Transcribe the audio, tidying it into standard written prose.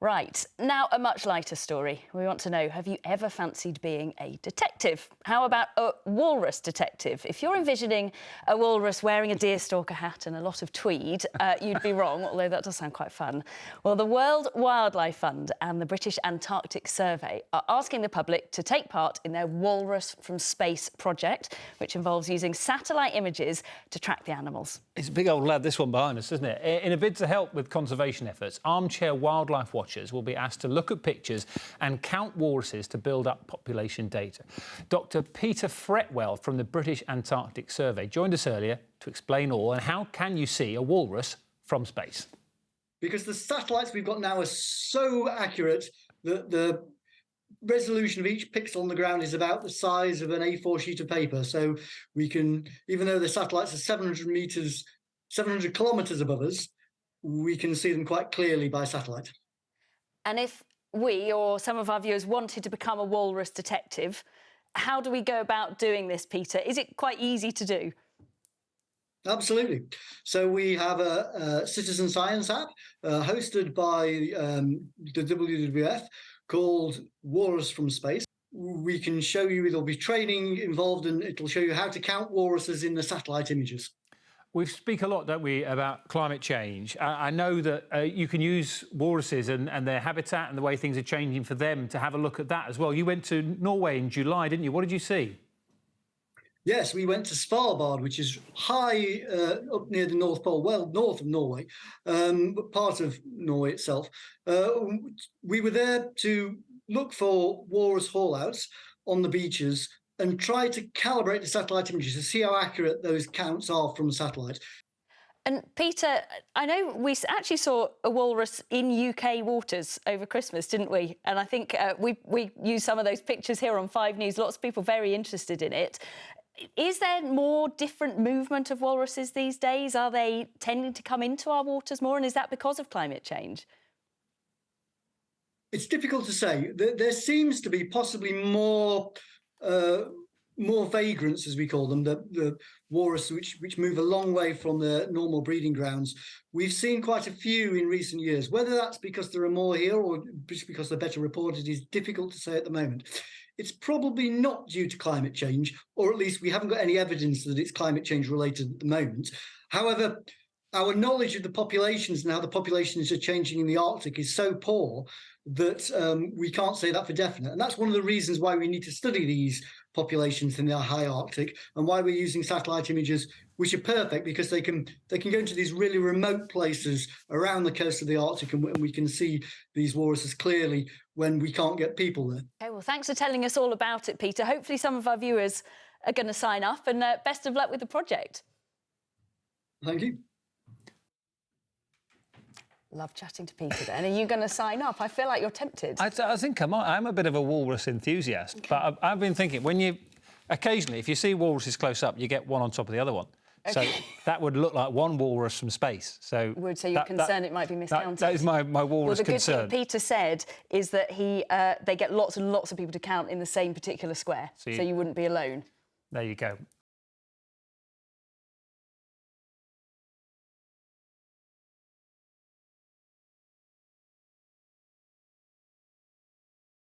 Right, now a much lighter story. We want to know, have you ever fancied being a detective? How about a walrus detective? If you're envisioning a walrus wearing a deerstalker hat and a lot of tweed, you'd be wrong, although that does sound quite fun. Well, the World Wildlife Fund and the British Antarctic Survey are asking the public to take part in their Walrus From Space project, which involves using satellite images to track the animals. It's a big old lad, this one behind us, isn't it? In a bid to help with conservation efforts, armchair wildlife watchers will be asked to look at pictures and count walruses to build up population data. Dr. Peter Fretwell from the British Antarctic Survey joined us earlier to explain all. And how can you see a walrus from space? Because the satellites we've got now are so accurate that the resolution of each pixel on the ground is about the size of an A4 sheet of paper. So we can, even though the satellites are 700 kilometers above us, we can see them quite clearly by satellite. And if we or some of our viewers wanted to become a walrus detective, how do we go about doing this, Peter? Is it quite easy to do? Absolutely. So we have a citizen science app hosted by the WWF called Walrus From Space. We can show you, there'll be training involved, and it'll show you how to count walruses in the satellite images. We speak a lot, don't we, about climate change. I know that you can use walruses and their habitat and the way things are changing for them to have a look at that as well. You went to Norway in July, didn't you? What did you see? Yes, we went to Svalbard, which is high up near the North Pole, well north of Norway, but part of Norway itself. We were there to look for walrus haulouts on the beaches and try to calibrate the satellite images to see how accurate those counts are from satellite. And Peter, I know we actually saw a walrus in UK waters over Christmas, didn't we? And I think we used some of those pictures here on 5 News. Lots of people very interested in it. Is there more different movement of walruses these days? Are they tending to come into our waters more? And is that because of climate change? It's difficult to say. There seems to be possibly more vagrants, as we call them, the walrus which move a long way from the normal breeding grounds. We've seen quite a few in recent years. Whether that's because there are more here or just because they're better reported is difficult to say at the moment. It's probably not due to climate change, or at least we haven't got any evidence that it's climate change related at the moment. However, our knowledge of the populations and how the populations are changing in the Arctic is so poor that we can't say that for definite. And that's one of the reasons why we need to study these populations in the high Arctic, and why we're using satellite images, which are perfect because they can go into these really remote places around the coast of the Arctic, and we can see these walruses clearly when we can't get people there. Okay, well, thanks for telling us all about it, Peter. Hopefully some of our viewers are going to sign up, and best of luck with the project. Thank you. Love chatting to Peter then. Are you going to sign up? I feel like you're tempted. I think I'm a bit of a walrus enthusiast, okay. But I've been thinking, occasionally, if you see walruses close up, you get one on top of the other one. Okay. So that would look like one walrus from space. So you're concerned it might be miscounted? That is my walrus concern. Well, the good thing Peter said is that they get lots and lots of people to count in the same particular square, so you wouldn't be alone. There you go.